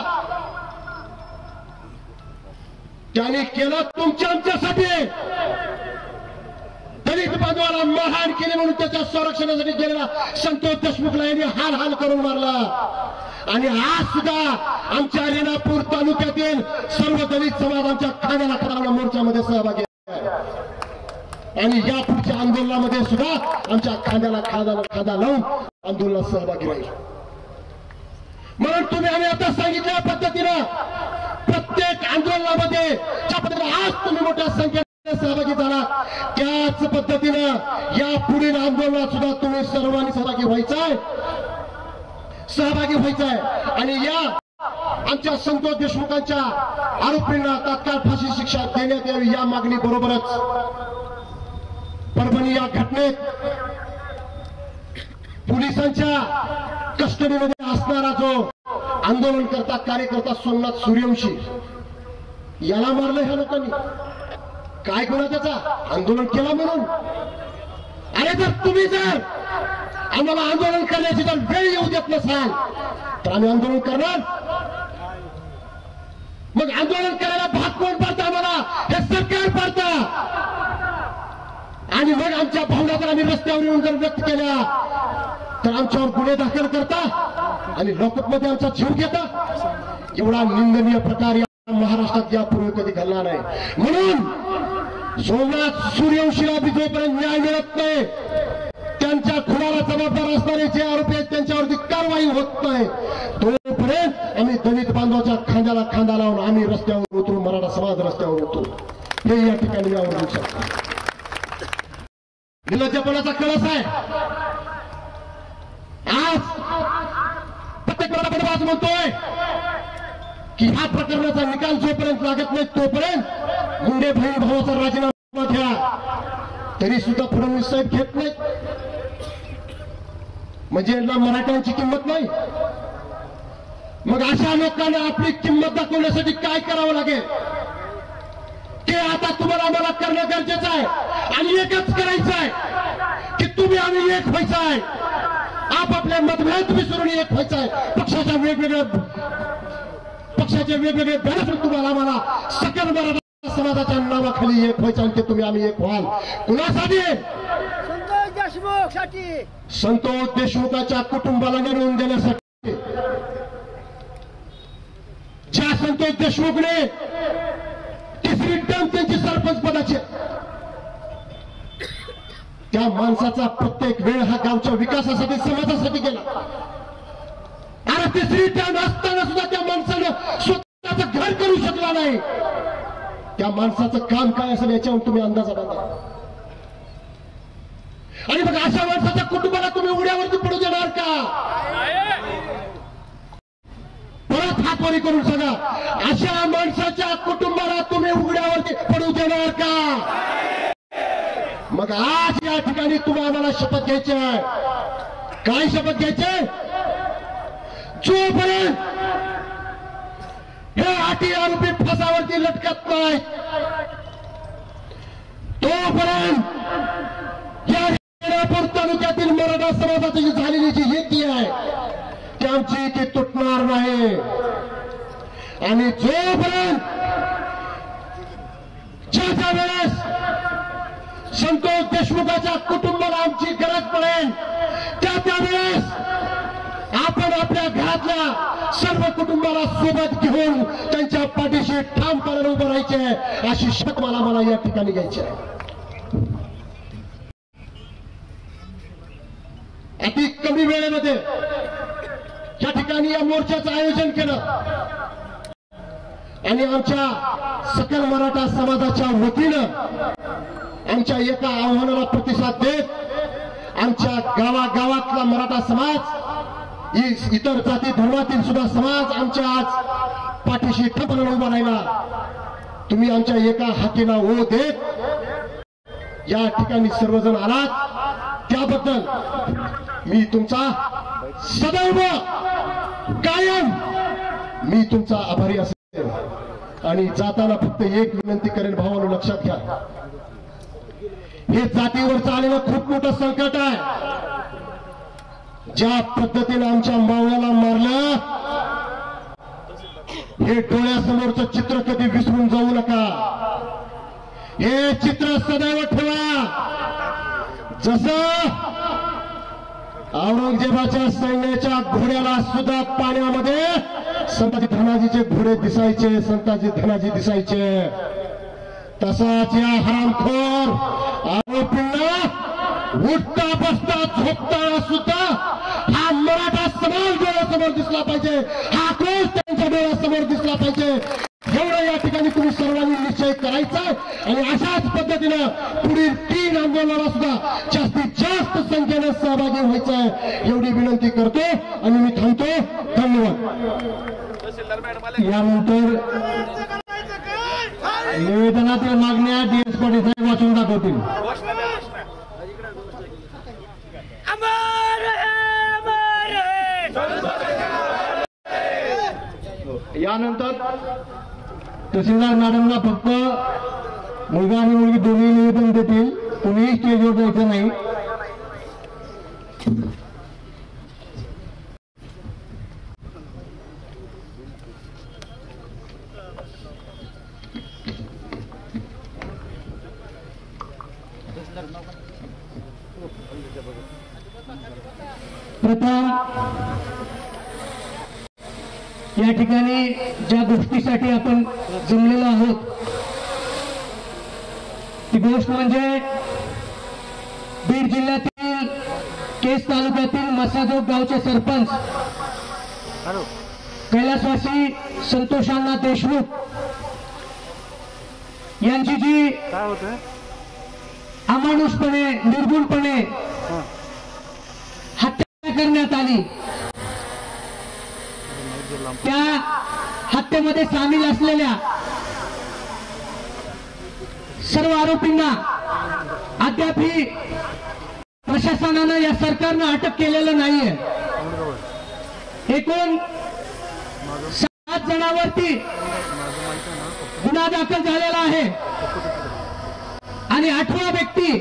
त्याने केलं तुमच्या आमच्यासाठी. दलित बांधवाला मारहाण केली म्हणून त्याच्या संरक्षणासाठी गेलेला संतोष देशमुखला यांनी हाल हाल करून मारला. आणि आज सुद्धा आमच्या रेणापूर तालुक्यातील सर्व दलित समाज आमच्या खांद्याला खांदा मोर्चामध्ये सहभागी आहे आणि या पुढच्या आंदोलनामध्ये सुद्धा आमच्या खांद्याला खांदा लावून आंदोलनात सहभागी राहील. म्हणून आम्ही आता सांगितल्या पद्धतीनं प्रत्येक आंदोलनामध्ये ज्या पद्धतीने आज तुम्ही मोठ्या संख्येने सहभागी झाला, त्याच पद्धतीनं या पुढील आंदोलनात सुद्धा तुम्ही सर्वांनी सहभागी व्हायचाय. आणि या आमच्या संतोष देशमुखांच्या आरोपींना तात्काळ फाशी शिक्षा देण्यात यावी या मागणी बरोबरच परभणी या घटनेत पोलिसांच्या कस्टडीमध्ये असणारा जो आंदोलनकर्ता कार्यकर्ता सोमनाथ सूर्यवंशी याला मारलं ह्या लोकांनी. काय गुन्हा त्याचा? आंदोलन केला म्हणून. अरे जर तुम्ही आम्हाला आंदोलन करण्याची जर वेळ येऊ देत नसाल तर आम्ही आंदोलन करणार. मग आंदोलन करायला भाग कोण पाडतं? आम्हाला हे सरकार पाडतं. आणि मग आमच्या भावना जर आम्ही रस्त्यावर येऊन जर व्यक्त केल्या तर आमच्यावर गुन्हे दाखल करता आणि लॉकअपमध्ये आमचा जीव घेता. एवढा निंदनीय प्रकार या महाराष्ट्रात यापूर्वी कधी घडला नाही. म्हणून सोमनाथ सूर्यवंशीला जोपर्यंत न्याय मिळत नाही, त्यांच्या खुनाला जबाबदार असणारे जे आरोपी आहेत त्यांच्यावरती कारवाई होत नाही, तोपर्यंत आम्ही दलित बांधवाच्या खांद्याला खांदा लावून आम्ही रस्त्यावर उतरू, मराठा समाज रस्त्यावर उतरू. हे या ठिकाणी यावर शकतो. निर्लज्जपणाचा कळस आहे. आज प्रत्येक मराठा म्हणतोय की ह्या प्रकरणाचा निकाल जोपर्यंत लागत नाही तोपर्यंत मुंडे बहीण भावाचा राजीनामा घ्या. तरी सुद्धा फडणवीस साहेब घेत नाही. म्हणजे यांना मराठ्यांची किंमत नाही. मग अशा लोकांना आपली किंमत दाखवण्यासाठी काय करावं लागेल ते आता तुम्हाला आम्हाला करणं गरजेचं आहे. आणि एकच करायचं आहे की तुम्ही आम्ही एक व्हायचं आहे. आपापल्या मतभेद विसरून एक व्हायचं आहे. पक्षाचे वेगवेगळे बॅनर तुम्हाला आम्हाला सकल मराठा समाजाच्या नावाखाली एक व्हायचं आणि ते तुम्ही आम्ही एक व्हाल. कुणासाठी? संतोष देशमुखाच्या कुटुंबाला मिळवून देण्यासाठी. ज्या संतोष देशमुखने 3री टर्म त्यांची सरपंच पदाची, त्या माणसाचा प्रत्येक वेळ हा गावच्या विकासासाठी समाजासाठी गेला. अरे 3री टर्म असताना सुद्धा त्या माणसानं स्वतःचं घर करू शकला नाही. त्या माणसाचं काम काय असेल याच्यावर तुम्ही अंदाजा बांधा. आणि मग अशा माणसाच्या कुटुंबाला तुम्ही उड्यावरती पडू देणार का? परत हातवारी करून सांगा, अशा माणसाच्या कुटुंबाला तुम्ही उघड्यावरती पडू देणार का? मग आज या ठिकाणी तुम्ही आम्हाला शपथ घ्यायची आहे. काय शपथ घ्यायची? जोपर्यंत हे अटी आरोपी फासावरती लटकत नाही तोपर्यंत या रेणापूर तालुक्यातील मराठा समाजाची जी झालेली जी युती आहे ती आमची ती तुटणार नाही. आणि जोपर्यंत ज्या वेळेस संतोष देशमुखाच्या कुटुंबाला आमची गरज पडेल त्यावेळेस आपण आपल्या घरातल्या सर्व कुटुंबाला सोबत घेऊन त्यांच्या पाठीशी ठामपणे उभं राहायचे अशी शपथ मला या ठिकाणी घ्यायची आहे. अति कमी वेळेमध्ये या ठिकाणी या मोर्चाचं आयोजन केलं आणि आमच्या सकल मराठा समाजाच्या वतीनं आमच्या एका आव्हानाला प्रतिसाद देत आमच्या गावागावातला मराठा समाज इतर जाती धर्मातील सुद्धा समाज आमच्या आज पाठीशी ठामपणे उभा राहिला. तुम्ही आमच्या एका हातीला ओ देत या ठिकाणी सर्वजण आलात त्याबद्दल मी तुमचा सदैव कायम मी तुमचा आभारी असेल. आणि जाताना फक्त एक विनंती करेन भावांनो, लक्षात घ्या हे जातीवर चाललेलं खूप मोठं संकट आहे. ज्या पद्धतीने आमच्या मावळ्याला मारलं हे डोळ्यासमोरचं चित्र कधी विसरून जाऊ नका. हे चित्र सदैव ठेवा. जसं औरंगजेबाच्या सैन्याच्या घोड्याला सुद्धा पाण्यामध्ये संताजी धनाजीचे घोडे दिसायचे, संताजी धनाजी दिसायचे, तसाच या हरामखोर आरोपींना उठता बसता झोपताना सुद्धा हा मराठा समाज डोळ्यासमोर दिसला पाहिजे, हा क्रोध त्यांच्या डोळ्यासमोर दिसला पाहिजे. एवढं या ठिकाणी तुम्ही सर्वांनी निश्चय करायचा आणि अशाच पद्धतीनं पुढील 3 आंदोलनाला सुद्धा जास्तीत जास्त संख्येने सहभागी व्हायचं एवढी विनंती करतो आणि मी थांबतो. धन्यवाद. यानंतर निवेदनातील मागण्या DS पाटील साहेब वाचून दाखवतील. यानंतर तहसीलदार मॅडमला फक्त मुलगा आणि मुलगी दोन्ही निवेदन देतील, कोणीही स्टेजवर जायचं नाही. प्रथम या ठिकाणी ज्या गोष्टीसाठी आपण जमलेलो आहोत ती गोष्ट म्हणजे बीड जिल्ह्यातील केस तालुक्यातील मसाजोग गावचे सरपंच कैलासवासी संतोषांना देशमुख यांची जी अमानुषपणे निर्गुणपणे हत्या करण्यात आली त्या हत्येमध्ये सामील असलेल्या सर्व आरोपींना अद्यापही प्रशासनानं या सरकारनं अटक केलेलं नाहीये. एकूण 7 जणांवरती गुन्हा दाखल झालेला आहे आणि 8वा व्यक्ती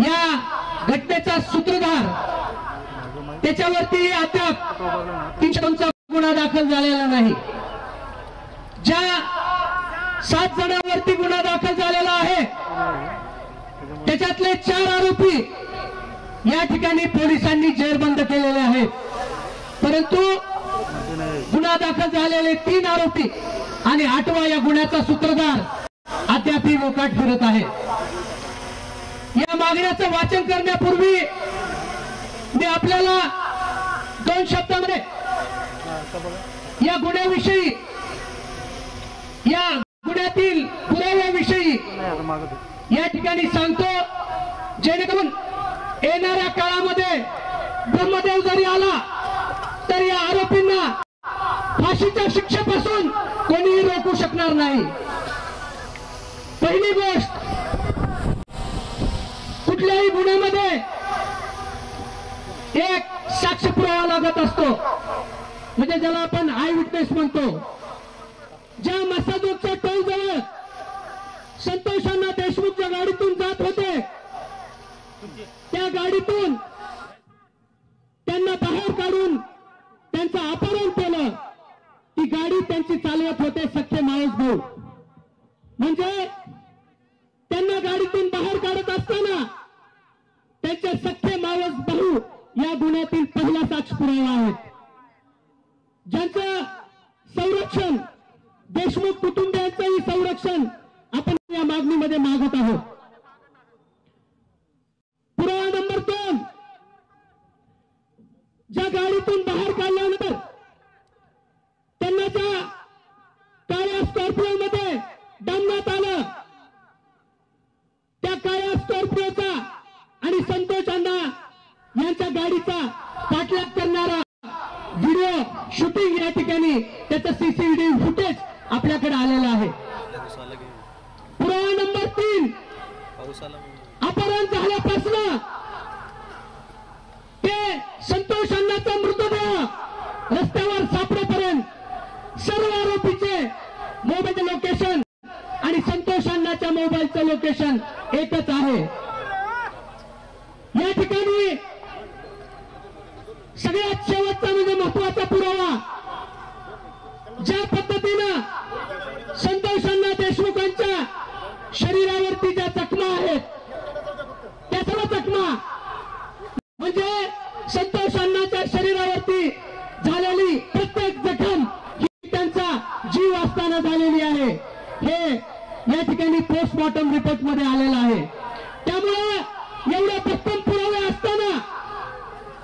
या घटनेचा सूत्रधार त्याच्यावरती अद्याप 302चा गुन्हा दाखल झालेला नाही. ज्या 7 जणांवरती गुन्हा दाखल झालेला आहे त्याच्यातले 4 आरोपी या ठिकाणी पोलिसांनी जेरबंद केलेले आहेत, परंतु गुन्हा दाखल झालेले 3 आरोपी आणि 8वा या गुन्ह्याचा सूत्रधार अद्यापही मोकाट फिरत आहे. या मागण्याचं वाचन करण्यापूर्वी मी आपल्याला 2 शब्दांमध्ये या गुन्ह्याविषयी या गुन्ह्यातील पुराव्याविषयी या ठिकाणी सांगतो, जेणेकरून येणाऱ्या काळामध्ये ब्रह्मदेव जरी आला तर या आरोपींना फाशीच्या शिक्षेपासून कोणीही रोखू शकणार नाही. पहिली गोष्ट, कुठल्याही गुन्ह्यामध्ये एक साक्ष पुरावा लागत असतो, म्हणजे ज्याला आपण आय विटनेस म्हणतो. ज्या मसाजोगच्या टोल जवळ संतोषांना देशमुखच्या गाडीतून जात होते त्या गाडीतून त्यांना बाहेर काढून त्यांचं अपहरण केलं, ती गाडी त्यांची चालवत होते सख्खे मावस भाऊ. म्हणजे त्यांना गाडीतून बाहेर काढत असताना त्यांचे सख्खे मावस भाऊ या गुन्ह्यातील पहिला साक्ष पुरावा आहेत, ज्यांचं संरक्षण, देशमुख कुटुंबियांचंही संरक्षण आपण या मागणीमध्ये मागत आहोत. पुरावा नंबर 2, ज्या गाडीतून बाहेर काढल्यानंतर त्यांना ज्या काळ्या स्कॉर्पिओमध्ये डांबण्यात आलं, त्या काळ्या स्कॉर्पिओचा आणि संतोष अण्णा यांच्या गाडीचा पाठलाग करणारा व्हिडिओ शूटिंग या ठिकाणी त्याचं सीसीटीव्ही फुटेज आपल्याकडे आलेलं आहे. पुरावा नंबर 3, अपहरण झाल्यापासून ते संतोष अण्णाचा मृतदेह रस्त्यावर सापडेपर्यंत सर्व आरोपीचे मोबाईल लोकेशन आणि संतोष अण्णाच्या मोबाईलचं लोकेशन एकच आहे. या ठिकाणी सगळ्यात शेवटचा म्हणजे महत्वाचा पुरावा, ज्या पद्धतीनं संतोष अण्णा देशमुखांच्या शरीरावरती ज्या जखमा आहेत, त्या सर्व जखमा म्हणजे संतोष अण्णाच्या शरीरावरती झालेली प्रत्येक जखम ही त्यांचा जीव असताना झालेली आहे, हे या ठिकाणी पोस्टमॉर्टम रिपोर्ट मध्ये आलेलं आहे. त्यामुळे एवढे भक्कम पुरावे असताना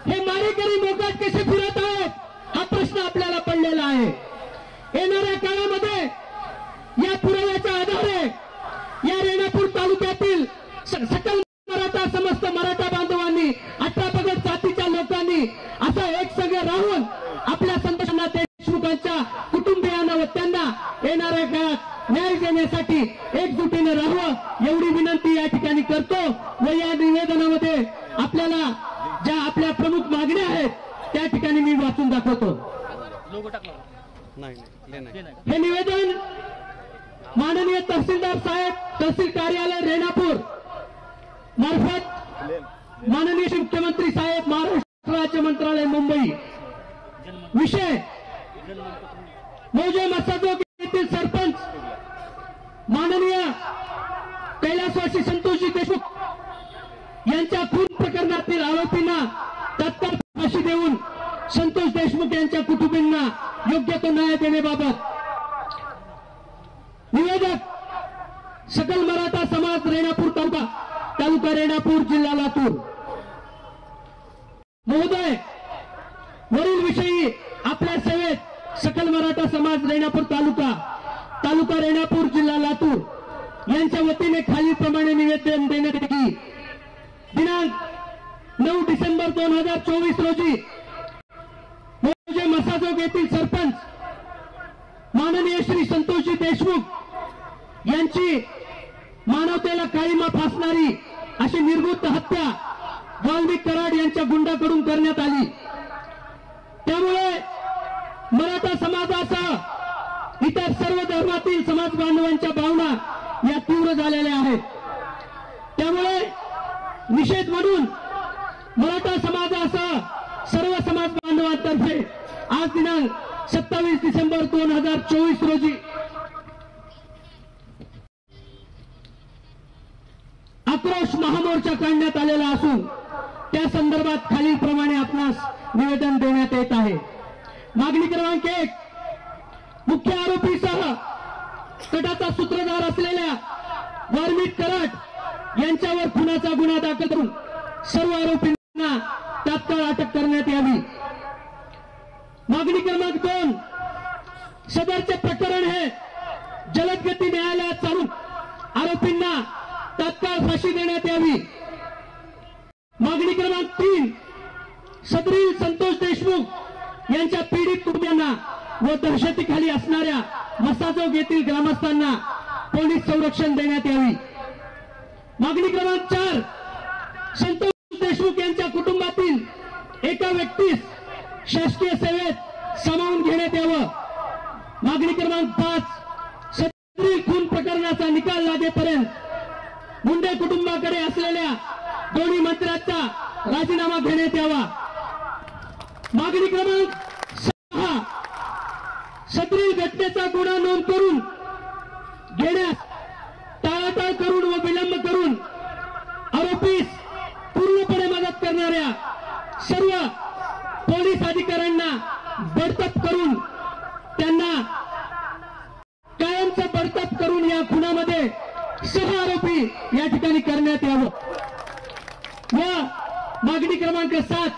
हे मारेकरी मोकाट कसे फिरत आहेत, हा प्रश्न आपल्याला पडलेला आहे. येणाऱ्या काळामध्ये या पुराव्याच्या आधारे या रेणापूर तालुक्यातील सकल मराठा, समस्त मराठा बांधवांनी, 18 पगड जातीच्या लोकांनी असं एक संघ राहून आपल्या संतोष अण्णा देशमुखांच्या कुटुंबियांना व त्यांना येणाऱ्या काळात न्याय देण्यासाठी एकजुटीने राहावं एवढी विनंती या ठिकाणी करतो. व या निवेदनामध्ये आपल्याला ज्या आपल्या प्रमुख मागण्या आहेत त्या ठिकाणी मी वाचून दाखवतो. हे निवेदन माननीय तहसीलदार साहेब, तहसील कार्यालय रेणापूर मार्फत माननीय मुख्यमंत्री साहेब, महाराष्ट्र राज्य मंत्रालय मुंबई. विषय मौजे मसाजोग येथील सरपंच माननीय कैलासवासी संतोषजी देशमुख यांच्या खून प्रकरणातील आरोपींना तत्काळ फाशी देऊन संतोष देशमुख यांच्या कुटुंबीयांना योग्य तो न्याय देण्याबाबत निवेदक सकल मराठा समाज रेणापूर तालुका रेणापूर जिल्हा लातूर. महोदय, वरील विषयी आपल्या सेवेत सकल मराठा समाज रेणापूर तालुका रेणापूर जिल्हा लातूर यांच्या वतीने खालीलप्रमाणे निवेदन देण्यात येते की दिनांक 9 डिसेंबर 2024 रोजी मौजे मसाजोग येथील सरपंच माननीय श्री संतोषजी देशमुख यांची मानवतेला काळीमा फासणारी अशी निर्गुप्त हत्या वाल्मिक कराड यांच्या गुंडाकडून करण्यात आली. त्यामुळे मराठा समाजासह इतर सर्व धर्मातील समाज बांधवांच्या भावना या तीव्र झालेल्या आहेत. त्यामुळे निषेध म्हणून मराठा समाजासह सर्व समाज बांधवांतर्फे आज दिनांक 27 डिसेंबर 2024 रोजी आक्रोश महामोर्चा काढण्यात आलेला असून त्या संदर्भात खालीलप्रमाणे आपणास निवेदन देण्यात येत आहे. मागणी क्रमांक 1, मुख्य आरोपीसह कटाचा सूत्रधार असलेल्या वाल्मिक कराड यांच्यावर खुनाचा गुन्हा दाखल करून सर्व आरोपींना तात्काळ अटक करण्यात यावी. मागणी क्रमांक 2, सदरचे प्रकरण हे जलद गती न्यायालयात चालून आरोपींना तात्काळ फाशी देण्यात यावी. मागणी क्रमांक 3, सदरील संतोष देशमुख यांच्या पीडित कुटुंबियांना व दहशतीखाली असणाऱ्या मसाजोग येथील ग्रामस्थांना पोलीस संरक्षण देण्यात यावी. मागणी क्रमांक 4, संतोष देशमुख यांच्या कुटुंबातील एका व्यक्तीस शासकीय सेवेत सामावून घेण्यात यावं. मागणी क्रमांक 5, सदरील खून प्रकरणाचा निकाल लागेपर्यंत मुंडे कुटुंबाकडे असलेल्या दोन्ही मंत्र्यांचा राजीनामा घेण्यात यावा। मागणी क्रमांक 6, सदरील घटनेचा गुन्हा नोंद करून घेण्यास टाळाटाळ करून व विलंब करून आरोपीस पूर्णपणे मदत करणाऱ्या सर्व पोलीस अधिकाऱ्यांना बडतर्फ करून त्यांना कायमचं बडतर्फ करून या खुनामध्ये सह आरोपी या ठिकाणी करण्यात यावं। व मागणी क्रमांक 7,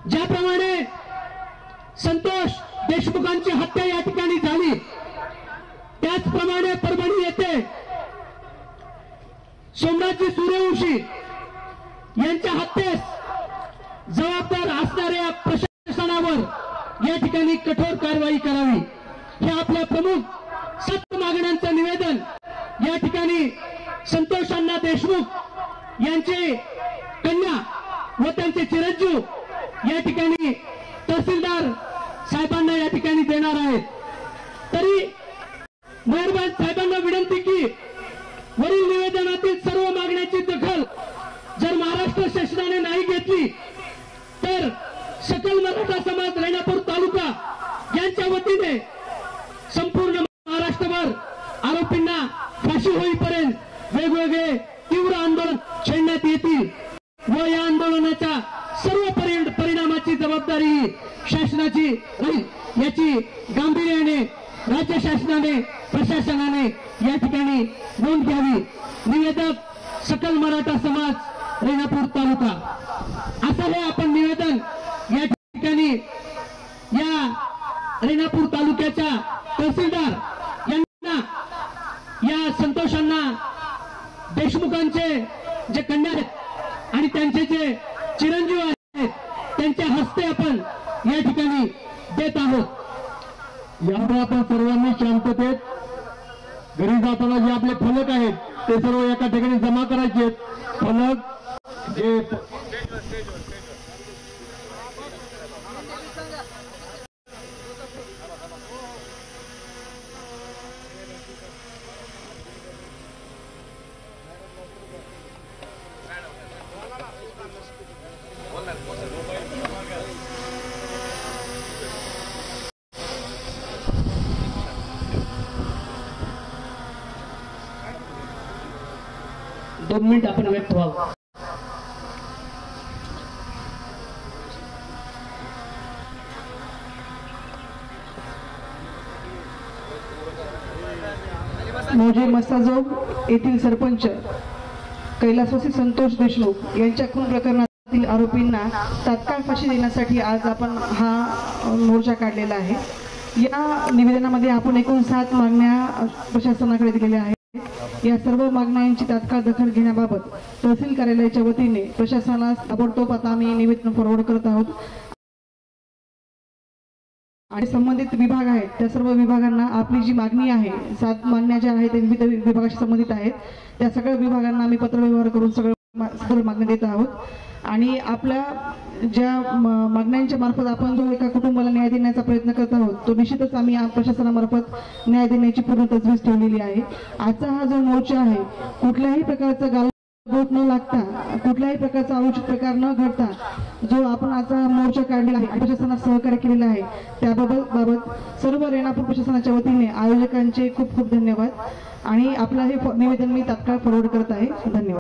ज्याप्रमाणे संतोष देशमुखांची हत्या या ठिकाणी झाली त्याचप्रमाणे परभणी येथे सोमनाथजी सूर्यवंशी यांच्या हत्येस जबाबदार असणाऱ्या प्रशासनावर या ठिकाणी कठोर कारवाई करावी, हे आपल्या प्रमुख 7 मागण्यांचं निवेदन या ठिकाणी संतोष अण्णा देशमुख यांचे कन्या व त्यांचे चिरंजीव या ठिकाणी तहसीलदार साहेबांना या ठिकाणी देणार आहेत। तरी मेहरबान साहेबांना विनंती की वरील निवेदनातील सर्व मागण्यांची दखल जर महाराष्ट्र शासनाने नाही घेतली तर सकल मराठा समाज रेणापूर तालुका यांच्या वतीने संपूर्ण महाराष्ट्रभर आरोपींना फाशी होईपर्यंत वेगवेगळे तीव्र आंदोलन छेडण्यात येतील व या आंदोलनाच्या सर्व परिणामाची जबाबदारी शासनाची राहील याची गांभीर्याने राज्य शासनाने प्रशासनाने या ठिकाणी नोंद घ्यावी। निवेदक सकल मराठा समाज रेणापूर तालुका असं हे आपण निवेदन या ठिकाणी या रेणापूर तालुक्याच्या तहसीलदार यांना या संतोषांना देशमुखांचे जे कन्या आहेत आणि त्यांचे जे चिरंजीव आहेत त्यांच्या हस्ते आपण या ठिकाणी देत आहोत। यामुळे आपण सर्वांनी शांततेत घरी जाताना जे आपले फलक आहेत ते सर्व एका ठिकाणी जमा करायचे आहेत। फलक जे दोन मिनिट आपण व्यक्त व्हावं। मौजे मस्ताजोग येथील सरपंच कैलासवासी संतोष देशमुख यांच्या खून प्रकरणातील आरोपींना तात्काळ फाशी देण्यासाठी आज आपण हा मोर्चा काढलेला आहे। या निवेदनामध्ये आपण एकूण 7 मागण्या प्रशासनाकडे दिलेल्या आहेत। या सर्व मागण्यांची तात्काळ दखल घेण्याबाबत तहसील कार्यालयाच्या वतीने प्रशासनास ताबडतोब आता आम्ही निवेदन फॉरवर्ड करत आहोत आणि संबंधित विभाग आहेत त्या सर्व विभागांना आपली जी मागणी आहे 7 मागण्या ज्या आहेत विविध विभागाशी संबंधित आहेत त्या सगळ्या विभागांना आम्ही पत्रव्यवहार करून सर्व मागण्या देत आहोत आणि आपल्या ज्या मागण्यांच्या मार्फत आपण जो एका कुटुंबाला न्याय देण्याचा प्रयत्न करत आहोत तो निश्चितच आम्ही प्रशासनामार्फत न्याय देण्याची पूर्ण तजवीज ठेवलेली आहे। आजचा हा जो मोर्चा आहे कुठल्याही प्रकारचा गालबोट न लागता कुठल्याही प्रकारचा अनुचित प्रकार न घडता जो आपण आता मोर्चा काढलेला आहे प्रशासनास सहकार्य केलेलं आहे त्याबाबत सर्व रेणापूर प्रशासनाच्या वतीने आयोजकांचे खूप खूप धन्यवाद आणि आपलं हे निवेदन मी तात्काळ फॉरवर्ड करत आहे। धन्यवाद।